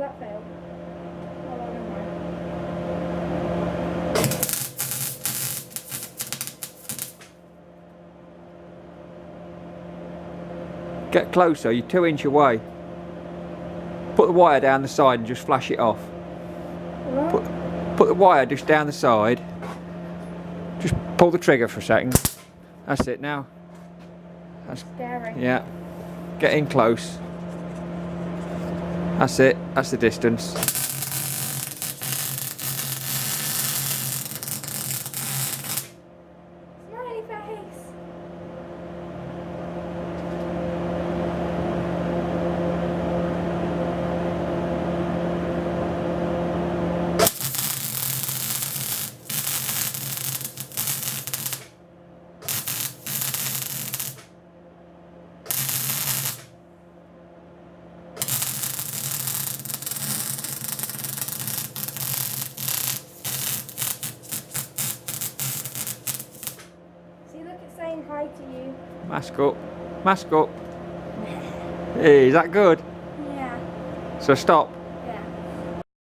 that failed. Oh, never mind. Get closer, you're 2 inch away. Put the wire down the side and just flash it off. What? Put the wire just down the side. Just pull the trigger for a second. That's it now. That's Scary. yeah. Get in close. That's it. That's the distance. Smiley face. See, look, it's saying hi to you. Mask up. Mask up. Hey, is that good? Yeah. So stop.